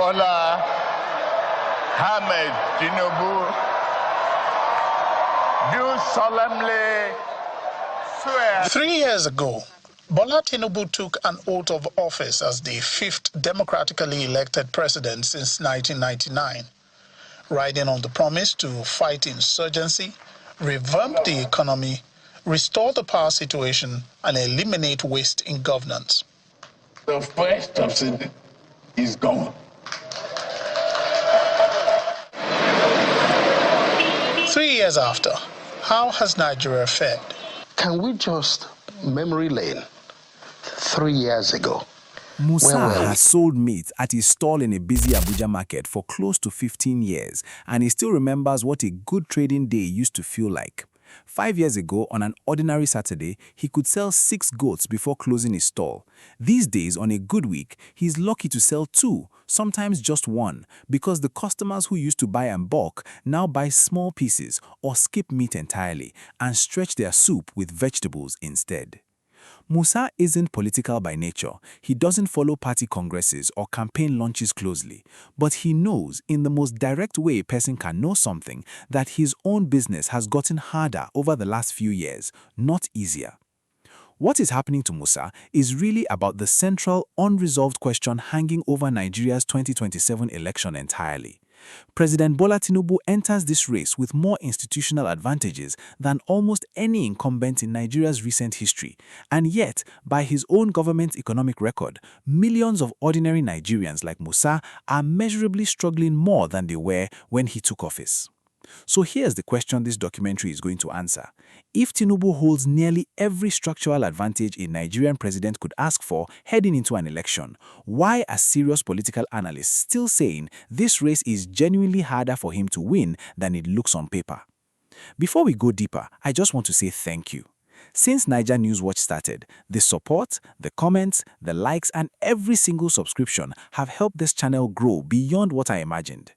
Bola Ahmed Tinubu do solemnly swear. 3 years ago, Bola Tinubu took an oath of office as the fifth democratically elected president since 1999, riding on the promise to fight insurgency, revamp the economy, restore the power situation, and eliminate waste in governance. The first subsidy is gone. 3 years after, how has Nigeria fared? Can we just memory lane 3 years ago? Musa has sold meat at his stall in a busy Abuja market for close to 15 years, and he still remembers what a good trading day used to feel like. 5 years ago, on an ordinary Saturday, he could sell 6 goats before closing his stall. These days, on a good week, he's lucky to sell 2, sometimes just 1, because the customers who used to buy in bulk now buy small pieces or skip meat entirely and stretch their soup with vegetables instead. Musa isn't political by nature. He doesn't follow party congresses or campaign launches closely. But he knows, in the most direct way a person can know something, that his own business has gotten harder over the last few years, not easier. What is happening to Musa is really about the central, unresolved question hanging over Nigeria's 2027 election entirely. President Bola Tinubu enters this race with more institutional advantages than almost any incumbent in Nigeria's recent history, and yet, by his own government's economic record, millions of ordinary Nigerians like Musa are measurably struggling more than they were when he took office. So here's the question this documentary is going to answer. If Tinubu holds nearly every structural advantage a Nigerian president could ask for heading into an election, why are serious political analysts still saying this race is genuinely harder for him to win than it looks on paper? Before we go deeper, I just want to say thank you. Since NaijaNewsWatch started, the support, the comments, the likes, and every single subscription have helped this channel grow beyond what I imagined.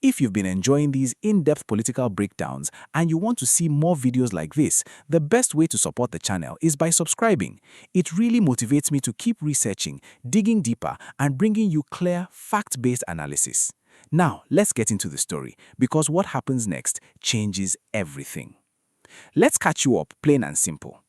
If you've been enjoying these in-depth political breakdowns and you want to see more videos like this, the best way to support the channel is by subscribing. It really motivates me to keep researching, digging deeper, and bringing you clear, fact-based analysis. Now, let's get into the story, because what happens next changes everything. Let's catch you up, plain and simple.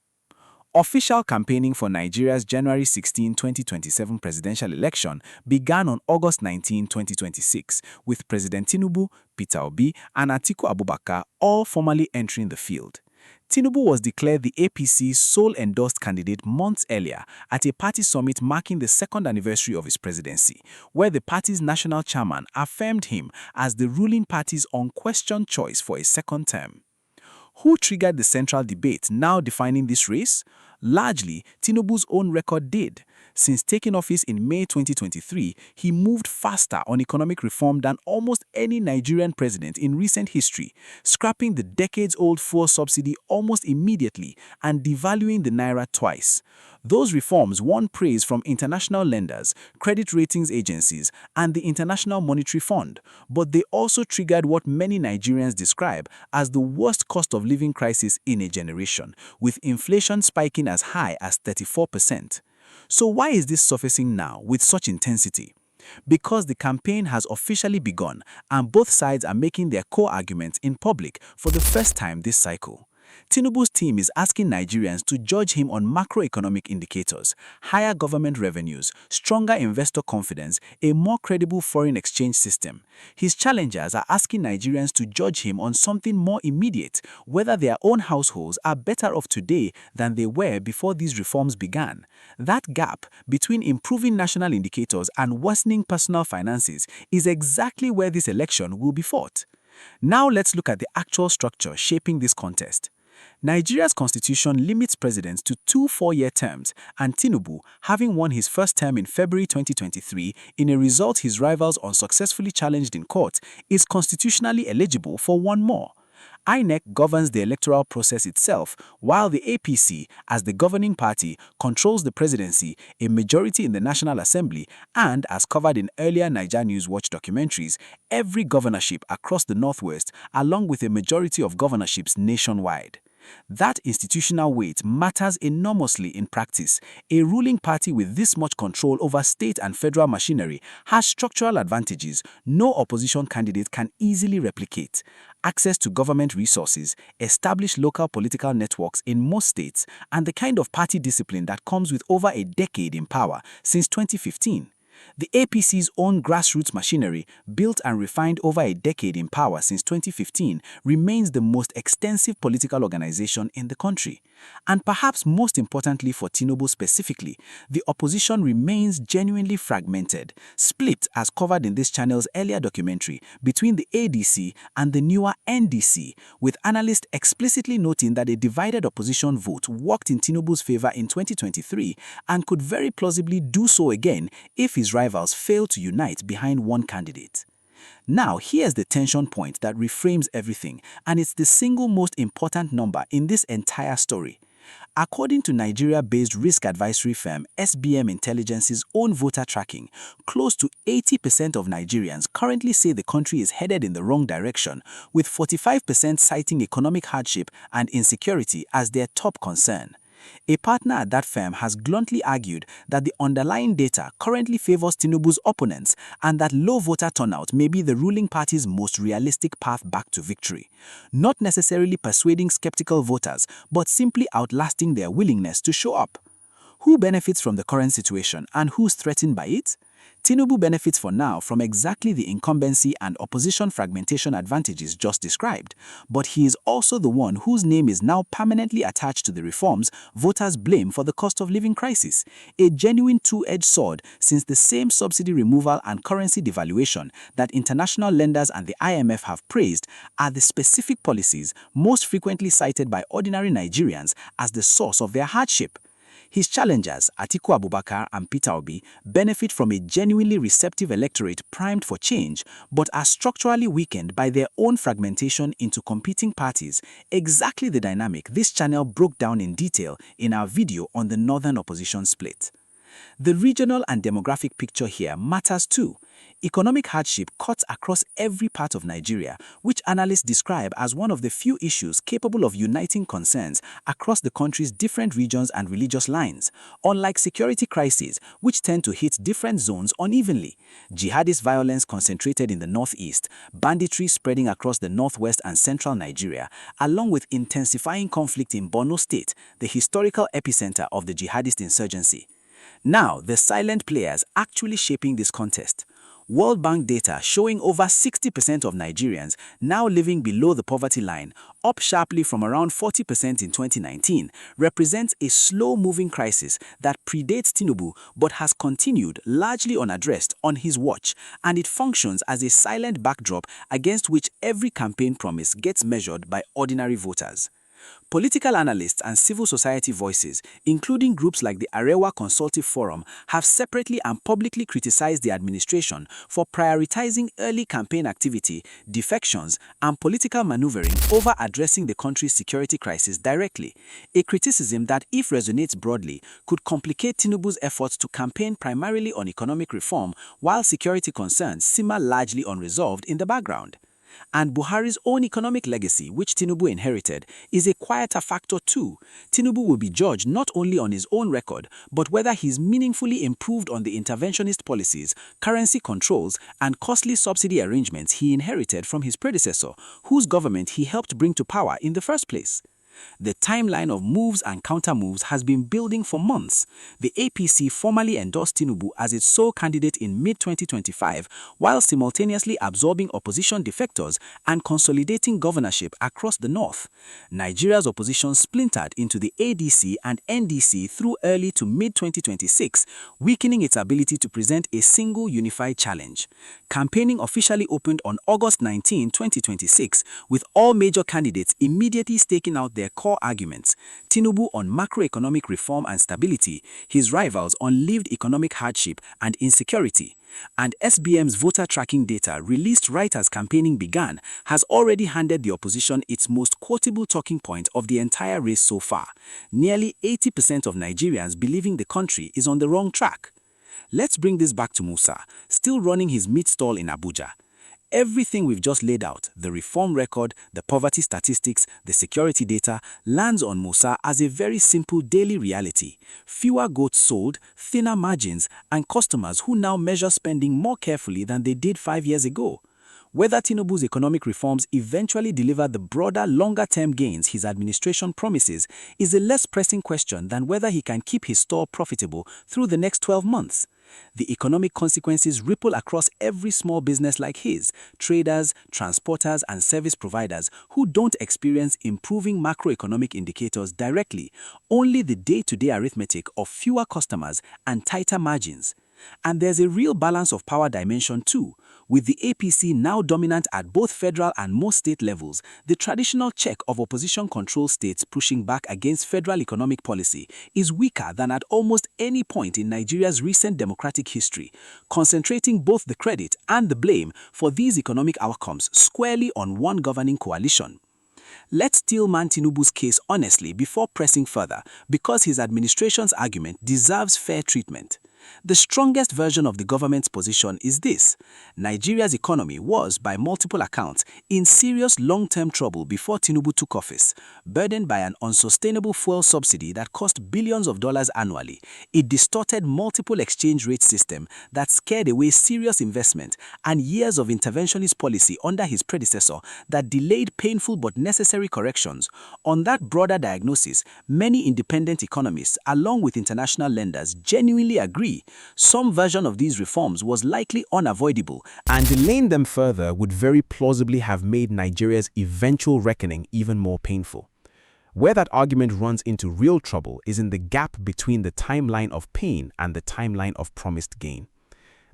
Official campaigning for Nigeria's January 16, 2027 presidential election began on August 19, 2026, with President Tinubu, Peter Obi, and Atiku Abubakar all formally entering the field. Tinubu was declared the APC's sole endorsed candidate months earlier at a party summit marking the second anniversary of his presidency, where the party's national chairman affirmed him as the ruling party's unquestioned choice for a second term. Who triggered the central debate now defining this race? Largely, Tinubu's own record did. Since taking office in May 2023, he moved faster on economic reform than almost any Nigerian president in recent history, scrapping the decades-old fuel subsidy almost immediately and devaluing the naira twice. Those reforms won praise from international lenders, credit ratings agencies, and the International Monetary Fund, but they also triggered what many Nigerians describe as the worst cost of living crisis in a generation, with inflation spiking as high as 34%. So why is this surfacing now with such intensity? Because the campaign has officially begun and both sides are making their core arguments in public for the first time this cycle. Tinubu's team is asking Nigerians to judge him on macroeconomic indicators, higher government revenues, stronger investor confidence, a more credible foreign exchange system. His challengers are asking Nigerians to judge him on something more immediate, whether their own households are better off today than they were before these reforms began. That gap between improving national indicators and worsening personal finances is exactly where this election will be fought. Now let's look at the actual structure shaping this contest. Nigeria's constitution limits presidents to 2 4-year terms, and Tinubu, having won his first term in February 2023 in a result his rivals unsuccessfully challenged in court, is constitutionally eligible for 1 more. INEC governs the electoral process itself, while the APC, as the governing party, controls the presidency, a majority in the National Assembly, and, as covered in earlier NaijaNewsWatch documentaries, every governorship across the Northwest, along with a majority of governorships nationwide. That institutional weight matters enormously in practice. A ruling party with this much control over state and federal machinery has structural advantages no opposition candidate can easily replicate. Access to government resources, established local political networks in most states, and the kind of party discipline that comes with over a decade in power since 2015. The APC's own grassroots machinery, built and refined over a decade in power since 2015, remains the most extensive political organization in the country. And perhaps most importantly for Tinubu specifically, the opposition remains genuinely fragmented, split as covered in this channel's earlier documentary between the ADC and the newer NDC, with analysts explicitly noting that a divided opposition vote worked in Tinubu's favor in 2023 and could very plausibly do so again if his rivals fail to unite behind one candidate. Now, here's the tension point that reframes everything, and it's the single most important number in this entire story. According to Nigeria-based risk advisory firm SBM Intelligence's own voter tracking, close to 80% of Nigerians currently say the country is headed in the wrong direction, with 45% citing economic hardship and insecurity as their top concern. A partner at that firm has bluntly argued that the underlying data currently favors Tinubu's opponents and that low voter turnout may be the ruling party's most realistic path back to victory, not necessarily persuading skeptical voters, but simply outlasting their willingness to show up. Who benefits from the current situation and who's threatened by it? Tinubu benefits for now from exactly the incumbency and opposition fragmentation advantages just described, but he is also the one whose name is now permanently attached to the reforms voters blame for the cost of living crisis, a genuine two-edged sword since the same subsidy removal and currency devaluation that international lenders and the IMF have praised are the specific policies most frequently cited by ordinary Nigerians as the source of their hardship. His challengers, Atiku Abubakar and Peter Obi, benefit from a genuinely receptive electorate primed for change, but are structurally weakened by their own fragmentation into competing parties, exactly the dynamic this channel broke down in detail in our video on the northern opposition split. The regional and demographic picture here matters too. Economic hardship cuts across every part of Nigeria, which analysts describe as one of the few issues capable of uniting concerns across the country's different regions and religious lines, unlike security crises, which tend to hit different zones unevenly. Jihadist violence concentrated in the northeast, banditry spreading across the northwest and central Nigeria, along with intensifying conflict in Borno State, the historical epicenter of the jihadist insurgency. Now, the silent players actually shaping this contest. World Bank data showing over 60% of Nigerians now living below the poverty line, up sharply from around 40% in 2019, represents a slow-moving crisis that predates Tinubu but has continued largely unaddressed on his watch, and it functions as a silent backdrop against which every campaign promise gets measured by ordinary voters. Political analysts and civil society voices, including groups like the Arewa Consultative Forum, have separately and publicly criticized the administration for prioritizing early campaign activity, defections, and political maneuvering over addressing the country's security crisis directly, a criticism that, if resonates broadly, could complicate Tinubu's efforts to campaign primarily on economic reform while security concerns simmer largely unresolved in the background. And Buhari's own economic legacy, which Tinubu inherited, is a quieter factor too. Tinubu will be judged not only on his own record, but whether he's meaningfully improved on the interventionist policies, currency controls, and costly subsidy arrangements he inherited from his predecessor, whose government he helped bring to power in the first place. The timeline of moves and counter-moves has been building for months. The APC formally endorsed Tinubu as its sole candidate in mid-2025, while simultaneously absorbing opposition defectors and consolidating governorship across the north. Nigeria's opposition splintered into the ADC and NDC through early to mid-2026, weakening its ability to present a single unified challenge. Campaigning officially opened on August 19, 2026, with all major candidates immediately staking out their core arguments: Tinubu on macroeconomic reform and stability, his rivals on lived economic hardship and insecurity. And SBM's voter tracking data, released right as campaigning began, has already handed the opposition its most quotable talking point of the entire race so far: nearly 80% of Nigerians believing the country is on the wrong track. Let's bring this back to Musa, still running his meat stall in Abuja. everything we've just laid out, the reform record, the poverty statistics, the security data, lands on Musa as a very simple daily reality. Fewer goods sold, thinner margins, and customers who now measure spending more carefully than they did 5 years ago. Whether Tinubu's economic reforms eventually deliver the broader, longer-term gains his administration promises is a less pressing question than whether he can keep his store profitable through the next 12 months. The economic consequences ripple across every small business like his, traders, transporters, and service providers who don't experience improving macroeconomic indicators directly, only the day-to-day arithmetic of fewer customers and tighter margins. And there's a real balance of power dimension too. With the APC now dominant at both federal and most state levels, the traditional check of opposition-controlled states pushing back against federal economic policy is weaker than at almost any point in Nigeria's recent democratic history, concentrating both the credit and the blame for these economic outcomes squarely on one governing coalition. Let's steel man Tinubu's case honestly before pressing further, because his administration's argument deserves fair treatment. The strongest version of the government's position is this: Nigeria's economy was, by multiple accounts, in serious long-term trouble before Tinubu took office, burdened by an unsustainable fuel subsidy that cost billions of dollars annually, a distorted multiple exchange rate system that scared away serious investment, and years of interventionist policy under his predecessor that delayed painful but necessary corrections. On that broader diagnosis, many independent economists, along with international lenders, genuinely agree some version of these reforms was likely unavoidable, and delaying them further would very plausibly have made Nigeria's eventual reckoning even more painful. Where that argument runs into real trouble is in the gap between the timeline of pain and the timeline of promised gain.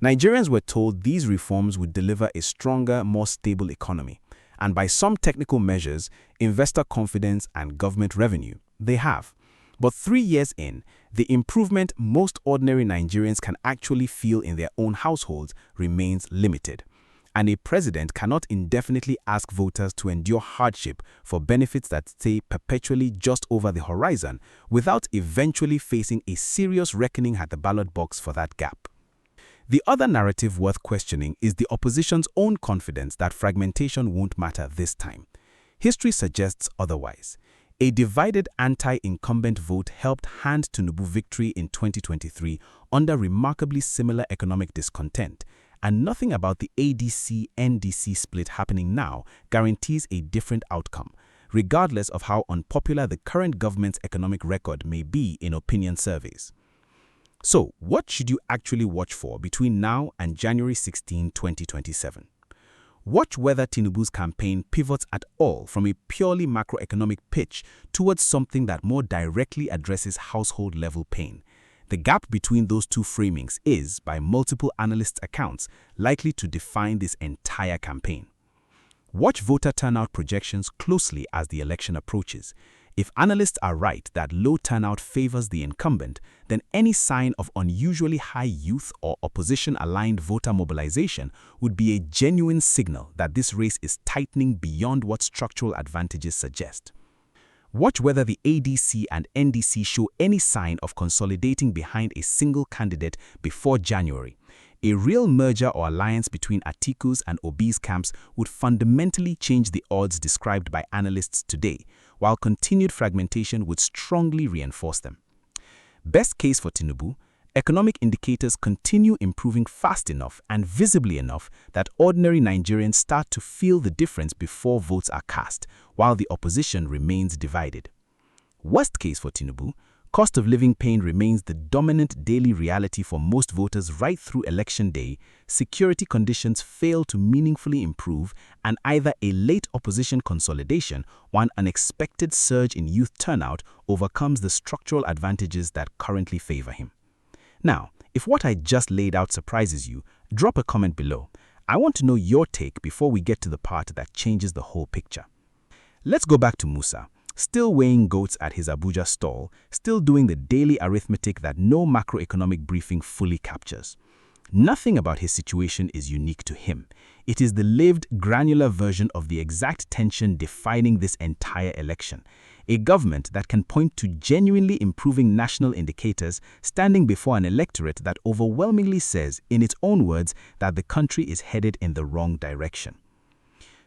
Nigerians were told these reforms would deliver a stronger, more stable economy, and by some technical measures, investor confidence and government revenue, they have. But 3 years in, the improvement most ordinary Nigerians can actually feel in their own households remains limited. And a president cannot indefinitely ask voters to endure hardship for benefits that stay perpetually just over the horizon without eventually facing a serious reckoning at the ballot box for that gap. The other narrative worth questioning is the opposition's own confidence that fragmentation won't matter this time. History suggests otherwise. A divided anti-incumbent vote helped hand Tinubu victory in 2023 under remarkably similar economic discontent, and nothing about the ADC-NDC split happening now guarantees a different outcome, regardless of how unpopular the current government's economic record may be in opinion surveys. So, what should you actually watch for between now and January 16, 2027? Watch whether Tinubu's campaign pivots at all from a purely macroeconomic pitch towards something that more directly addresses household-level pain. The gap between those two framings is, by multiple analysts' accounts, likely to define this entire campaign. Watch voter turnout projections closely as the election approaches. If analysts are right that low turnout favors the incumbent, then any sign of unusually high youth or opposition-aligned voter mobilization would be a genuine signal that this race is tightening beyond what structural advantages suggest. Watch whether the ADC and NDC show any sign of consolidating behind a single candidate before January. A real merger or alliance between Atiku's and Obi's camps would fundamentally change the odds described by analysts today, while continued fragmentation would strongly reinforce them. Best case for Tinubu, economic indicators continue improving fast enough and visibly enough that ordinary Nigerians start to feel the difference before votes are cast, while the opposition remains divided. Worst case for Tinubu, cost of living pain remains the dominant daily reality for most voters right through election day, security conditions fail to meaningfully improve, and either a late opposition consolidation or an unexpected surge in youth turnout overcomes the structural advantages that currently favor him. Now, if what I just laid out surprises you, drop a comment below. I want to know your take before we get to the part that changes the whole picture. Let's go back to Musa. Still weighing goats at his Abuja stall, still doing the daily arithmetic that no macroeconomic briefing fully captures. Nothing about his situation is unique to him. It is the lived, granular version of the exact tension defining this entire election. a government that can point to genuinely improving national indicators standing before an electorate that overwhelmingly says, in its own words, that the country is headed in the wrong direction.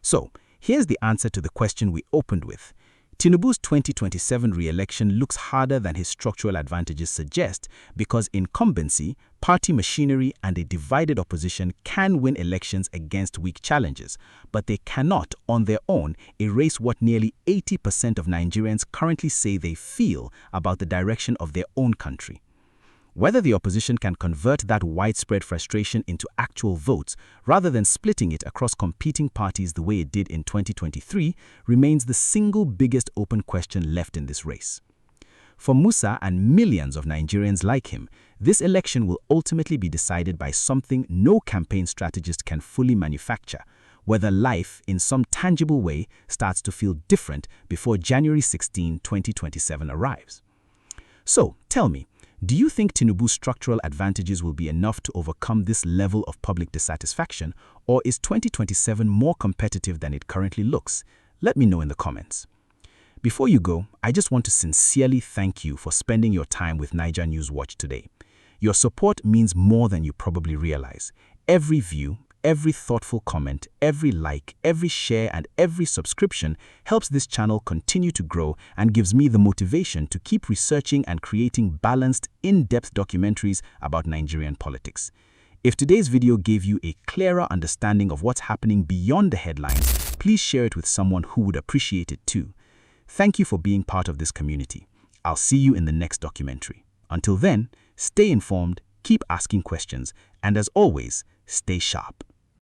So, here's the answer to the question we opened with. Tinubu's 2027 re-election looks harder than his structural advantages suggest because incumbency, party machinery, and a divided opposition can win elections against weak challenges, but they cannot, on their own, erase what nearly 80% of Nigerians currently say they feel about the direction of their own country. Whether the opposition can convert that widespread frustration into actual votes rather than splitting it across competing parties the way it did in 2023 remains the single biggest open question left in this race. For Musa and millions of Nigerians like him, this election will ultimately be decided by something no campaign strategist can fully manufacture, whether life in some tangible way starts to feel different before January 16, 2027 arrives. So, tell me, do you think Tinubu's structural advantages will be enough to overcome this level of public dissatisfaction, or is 2027 more competitive than it currently looks? Let me know in the comments. Before you go, I just want to sincerely thank you for spending your time with NaijaNewsWatch today. Your support means more than you probably realize. Every view, every thoughtful comment, every like, every share, and every subscription helps this channel continue to grow and gives me the motivation to keep researching and creating balanced, in-depth documentaries about Nigerian politics. If today's video gave you a clearer understanding of what's happening beyond the headlines, please share it with someone who would appreciate it too. Thank you for being part of this community. I'll see you in the next documentary. Until then, stay informed, keep asking questions, and as always, stay sharp.